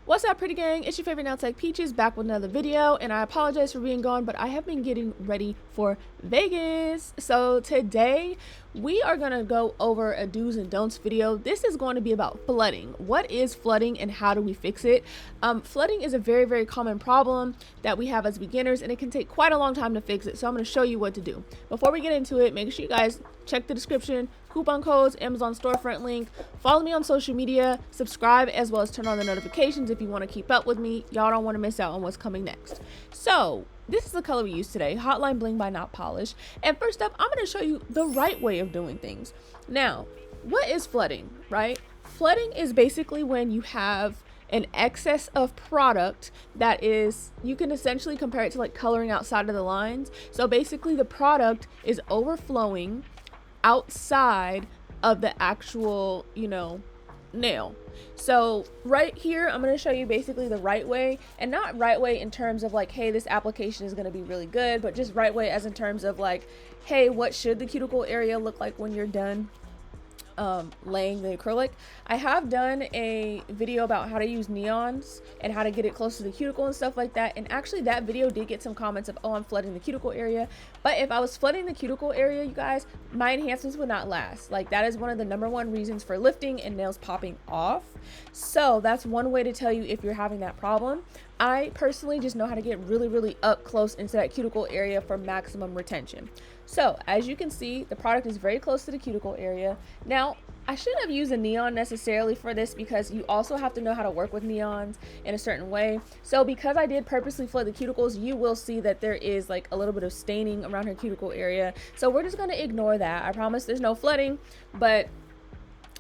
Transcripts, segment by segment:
What's up, pretty gang? It's your favorite nail tech Peaches back with another video, and I apologize for being gone, but I have been getting ready for Vegas. So today we are going to go over a do's and don'ts video. This is going to be about flooding. What is flooding and how do we fix it? Flooding is a very common problem that we have as beginners, and it can take quite a long time to fix it. So I'm going to show you what to do. Before we get into it, make sure you guys check the description, coupon codes, Amazon storefront link, follow me on social media, subscribe, as well as turn on the notifications if you want to keep up with me. Y'all don't want to miss out on what's coming next. So this is the color we use today, Hotline Bling by Not Polish. And first up, I'm going to show you the right way of doing things. Now, what is flooding, right? Flooding is basically when you have an excess of product that is, you can essentially compare it to like coloring outside of the lines. So basically the product is overflowing outside of the actual, nail. So right here, I'm going to show you basically the right way, and not right way in terms of like, hey, this application is going to be really good, but just right way as in terms of like, hey, what should the cuticle area look like when you're done laying the acrylic. I have done a video about how to use neons and how to get it close to the cuticle and stuff like that, and actually that video did get some comments of, oh, I'm flooding the cuticle area. But if I was flooding the cuticle area, you guys, my enhancements would not last. Like, that is one of the #1 reasons for lifting and nails popping off. So that's one way to tell you if you're having that problem. I personally just know how to get really up close into that cuticle area for maximum retention. So as you can see, the product is very close to the cuticle area. Now, I shouldn't have used a neon necessarily for this because you also have to know how to work with neons in a certain way. So because I did purposely flood the cuticles, you will see that there is like a little bit of staining around her cuticle area. So we're just going to ignore that. I promise there's no flooding, but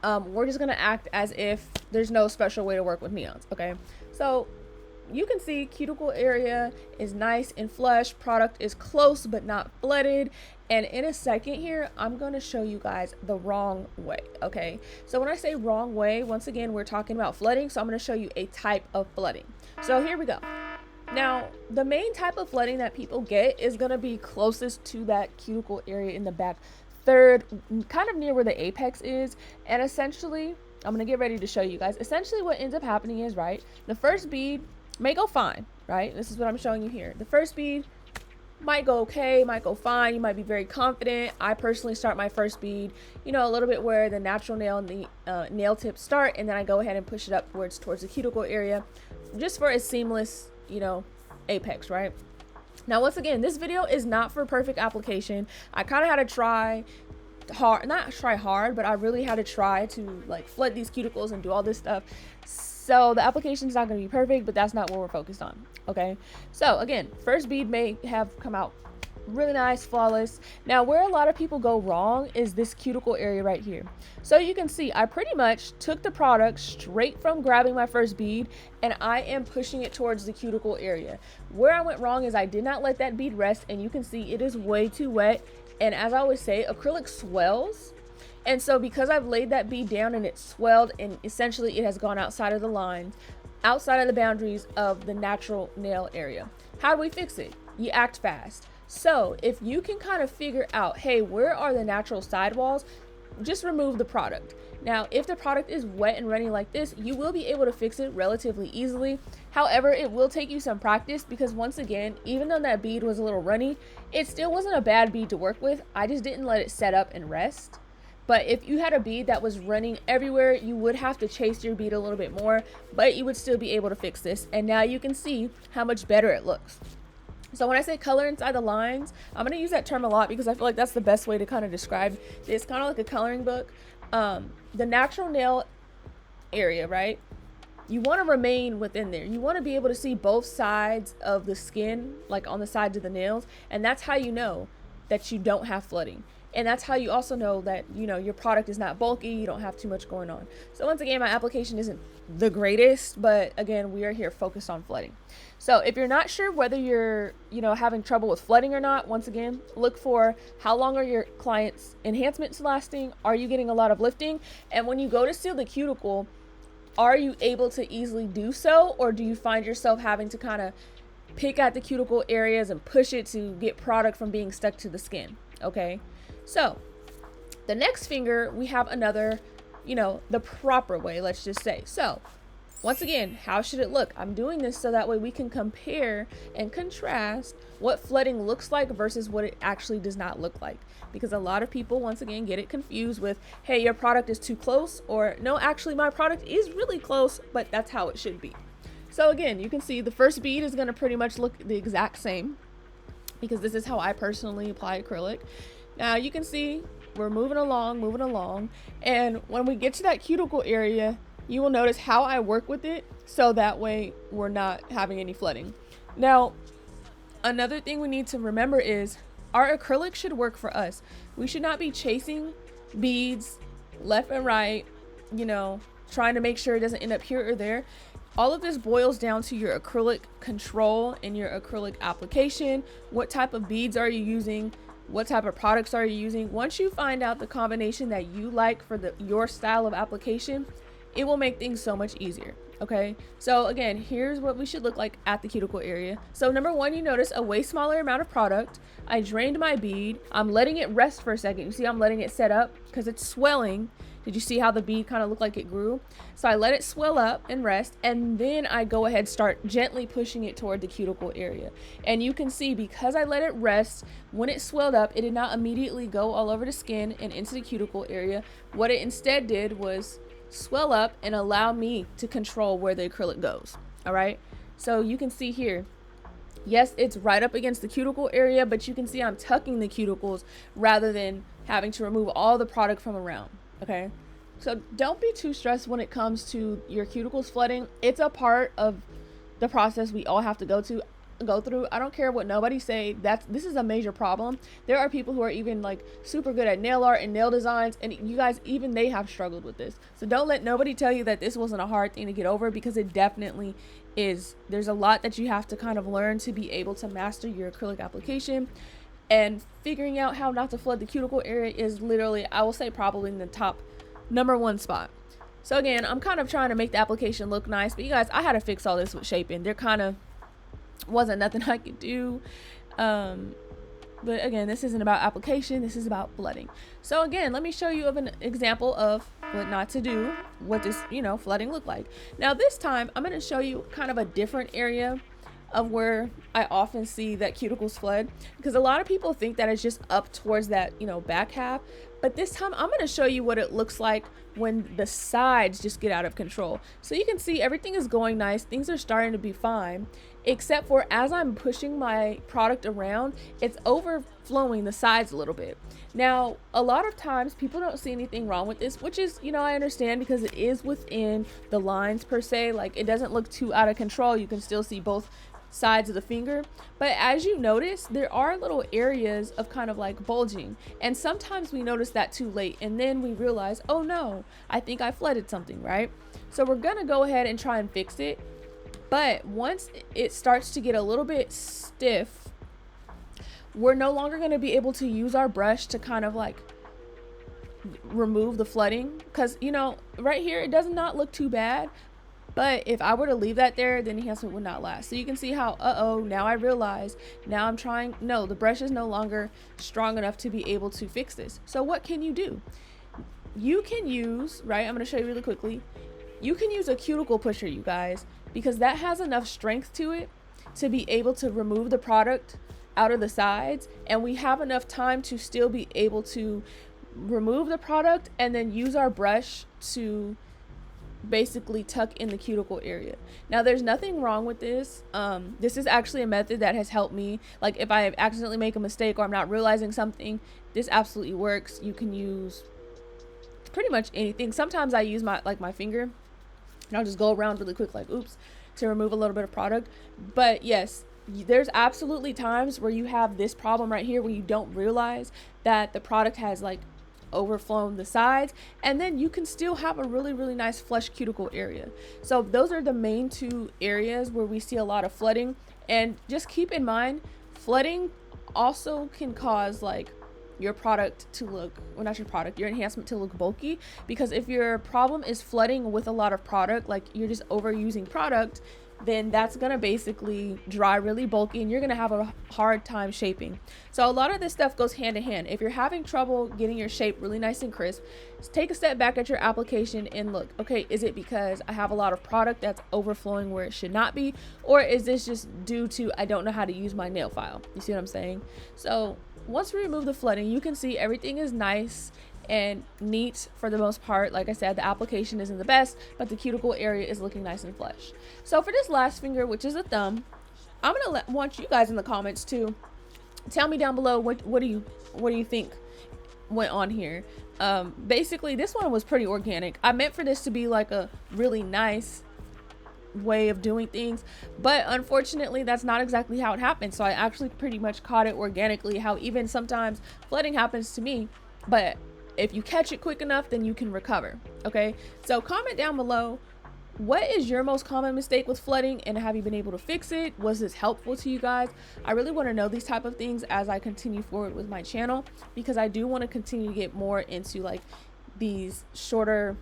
we're just going to act as if there's no special way to work with neons. Okay, so you can see cuticle area is nice and flush, product is close but not flooded. And in a second here, I'm going to show you guys the wrong way. Okay, so when I say wrong way, once again, we're talking about flooding, so I'm going to show you a type of flooding. So here we go. Now, the main type of flooding that people get is going to be closest to that cuticle area in the back third, kind of near where the apex is. And essentially, I'm going to get ready to show you guys. Essentially what ends up happening is, right, the first bead may go fine, right? This is what I'm showing you here. The first bead might go okay, might go fine. You might be very confident. I personally start my first bead, a little bit where the natural nail and the nail tips start, and then I go ahead and push it upwards towards the cuticle area just for a seamless, apex, right? Now, once again, this video is not for perfect application. I kind of had to try hard, not try hard, but I really had to try to like flood these cuticles and do all this stuff. So the application is not going to be perfect, but that's not what we're focused on. Okay, so again, first bead may have come out really nice, flawless. Now, where a lot of people go wrong is this cuticle area right here. So you can see I pretty much took the product straight from grabbing my first bead, and I am pushing it towards the cuticle area. Where I went wrong is I did not let that bead rest, and you can see it is way too wet. And as I always say, acrylic swells. And so because I've laid that bead down and it swelled, and essentially it has gone outside of the lines, outside of the boundaries of the natural nail area. How do we fix it? You act fast. So if you can kind of figure out, hey, where are the natural sidewalls? Just remove the product. Now, if the product is wet and running like this, you will be able to fix it relatively easily. However, it will take you some practice because, once again, even though that bead was a little runny, it still wasn't a bad bead to work with. I just didn't let it set up and rest. But if you had a bead that was running everywhere, you would have to chase your bead a little bit more, but you would still be able to fix this. And now you can see how much better it looks. So when I say color inside the lines, I'm going to use that term a lot because I feel like that's the best way to kind of describe it. It's kind of like a coloring book. The natural nail area, right? You want to remain within there. You want to be able to see both sides of the skin, like on the sides of the nails. And that's how you know that you don't have flooding. And that's how you also know that, your product is not bulky, you don't have too much going on. So once again, my application isn't the greatest, but again, we are here focused on flooding. So if you're not sure whether you're, having trouble with flooding or not, once again, look for how long are your clients' enhancements lasting? Are you getting a lot of lifting? And when you go to seal the cuticle, are you able to easily do so? Or do you find yourself having to kind of pick at the cuticle areas and push it to get product from being stuck to the skin? Okay. So the next finger, we have another, the proper way, let's just say. So Once again, how should it look? I'm doing this so that way we can compare and contrast what flooding looks like versus what it actually does not look like. Because a lot of people, once again, get it confused with, hey, your product is too close, or no, actually my product is really close, but that's how it should be. So again, you can see the first bead is going to pretty much look the exact same, because this is how I personally apply acrylic. Now you can see we're moving along, and when we get to that cuticle area, you will notice how I work with it so that way we're not having any flooding. Now, another thing we need to remember is our acrylic should work for us. We should not be chasing beads left and right, you know, trying to make sure it doesn't end up here or there. All of this boils down to your acrylic control and your acrylic application. What type of beads are you using? What type of products are you using? Once you find out the combination that you like for your style of application, it will make things so much easier. Okay, so again, here's what we should look like at the cuticle area. So number one, you notice a way smaller amount of product. I drained my bead. I'm letting it rest for a second. You see I'm letting it set up because it's swelling. Did you see how the bead kind of looked like it grew? So I let it swell up and rest, and then I go ahead, start gently pushing it toward the cuticle area. And you can see, because I let it rest, when it swelled up, it did not immediately go all over the skin and into the cuticle area. What it instead did was swell up and allow me to control where the acrylic goes. All right, so you can see here, yes, it's right up against the cuticle area, but you can see I'm tucking the cuticles rather than having to remove all the product from around. Okay, so don't be too stressed when it comes to your cuticles flooding. It's a part of the process we all have to go through. I don't care what nobody say, this is a major problem. There are people who are even like super good at nail art and nail designs, and you guys, even they have struggled with this. So don't let nobody tell you that this wasn't a hard thing to get over, because it definitely is. There's a lot that you have to kind of learn to be able to master your acrylic application. And figuring out how not to flood the cuticle area is literally, I will say, probably in the top #1 spot. So again, I'm kind of trying to make the application look nice, but you guys, I had to fix all this with shaping. There kind of wasn't nothing I could do. But again, this isn't about application, this is about flooding. So again, let me show you an example of what not to do, what does, flooding look like. Now this time, I'm going to show you kind of a different area of where I often see that cuticles flood, because a lot of people think that it's just up towards that, back half. But this time I'm going to show you what it looks like when the sides just get out of control. So you can see everything is going nice. Things are starting to be fine, except for as I'm pushing my product around, it's overflowing the sides a little bit. Now, a lot of times people don't see anything wrong with this, which is, I understand, because it is within the lines per se. Like, it doesn't look too out of control. You can still see both sides of the finger, but as you notice, there are little areas of kind of like bulging, and sometimes we notice that too late, and then we realize, oh no, I think I flooded something, right? So we're gonna go ahead and try and fix it. But once it starts to get a little bit stiff, we're no longer going to be able to use our brush to kind of like remove the flooding, because right here it does not look too bad. But if I were to leave that there, then the enhancement would not last. So you can see how, now I realize, now I'm trying, no, the brush is no longer strong enough to be able to fix this. So what can you do? You can use, right, I'm going to show you really quickly. You can use a cuticle pusher, you guys, because that has enough strength to it to be able to remove the product out of the sides. And we have enough time to still be able to remove the product and then use our brush to basically tuck in the cuticle area. Now there's nothing wrong with this. This is actually a method that has helped me. Like if I accidentally make a mistake or I'm not realizing something, this absolutely works. You can use pretty much anything. Sometimes I use my finger and I'll just go around really quick, like oops, to remove a little bit of product. But yes, there's absolutely times where you have this problem right here where you don't realize that the product has like overflown the sides, and then you can still have a really nice flush cuticle area. So those are the main two areas where we see a lot of flooding. And just keep in mind, flooding also can cause like your product to look, well, not your product, your enhancement to look bulky. Because if your problem is flooding with a lot of product, like you're just overusing product, then that's gonna basically dry really bulky and you're gonna have a hard time shaping. So a lot of this stuff goes hand in hand. If you're having trouble getting your shape really nice and crisp, take a step back at your application and look, okay, is it because I have a lot of product that's overflowing where it should not be? Or is this just due to I don't know how to use my nail file? You see what I'm saying? So once we remove the flooding, you can see everything is nice and neat for the most part. Like I said, the application isn't the best, but the cuticle area is looking nice and flush. So for this last finger, which is a thumb, I'm gonna want you guys in the comments to tell me down below what do you think went on here. Basically this one was pretty organic. I meant for this to be like a really nice way of doing things, but unfortunately that's not exactly how it happened. So I actually pretty much caught it organically, how even sometimes flooding happens to me, but if you catch it quick enough, then you can recover. Okay, so comment down below, what is your most common mistake with flooding and have you been able to fix it? Was this helpful to you guys? I really want to know these type of things as I continue forward with my channel, because I do want to continue to get more into like these shorter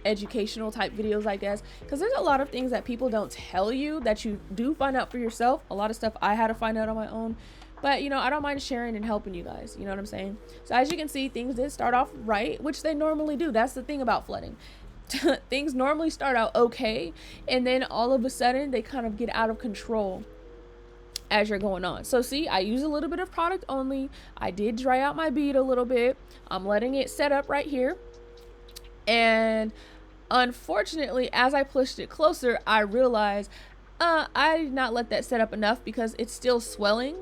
educational type videos, I guess, because there's a lot of things that people don't tell you that you do find out for yourself. A lot of stuff I had to find out on my own, but you know, I don't mind sharing and helping you guys, you know what I'm saying? So as you can see, things did start off right, which they normally do. That's the thing about flooding. Things normally start out okay, and then all of a sudden they kind of get out of control as you're going on. So see, I use a little bit of product only. I did dry out my bead a little bit. I'm letting it set up right here, and unfortunately as I pushed it closer, I realized I did not let that set up enough, because it's still swelling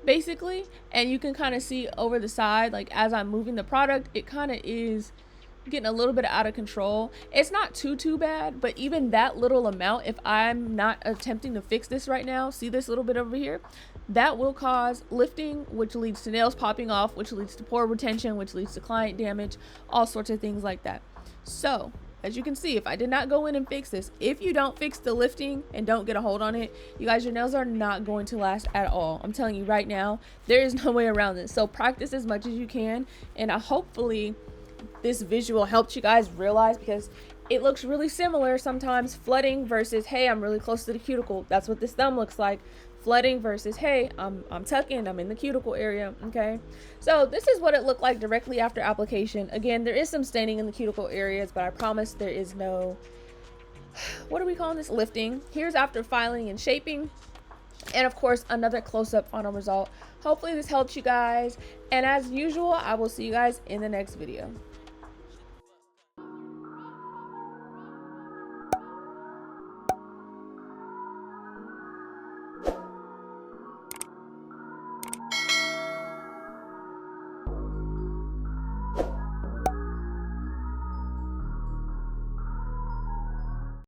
basically, and you can kind of see over the side, like as I'm moving the product, it kind of is getting a little bit out of control. It's not too bad, but even that little amount, if I'm not attempting to fix this right now, see this little bit over here, that will cause lifting, which leads to nails popping off, which leads to pore retention, which leads to client damage, all sorts of things like that. So as you can see, if I did not go in and fix this, if you don't fix the lifting and don't get a hold on it, you guys, your nails are not going to last at all. I'm telling you right now, there is no way around this. So practice as much as you can, and hopefully this visual helped you guys realize, because it looks really similar sometimes, flooding versus hey, I'm really close to the cuticle. That's what this thumb looks like. Flooding versus hey, I'm tucking, I'm in the cuticle area. Okay, so this is what it looked like directly after application. Again, there is some staining in the cuticle areas, but I promise there is no, what are we calling this, lifting. Here's after filing and shaping, and of course another close-up final result. Hopefully this helped you guys, and as usual, I will see you guys in the next video.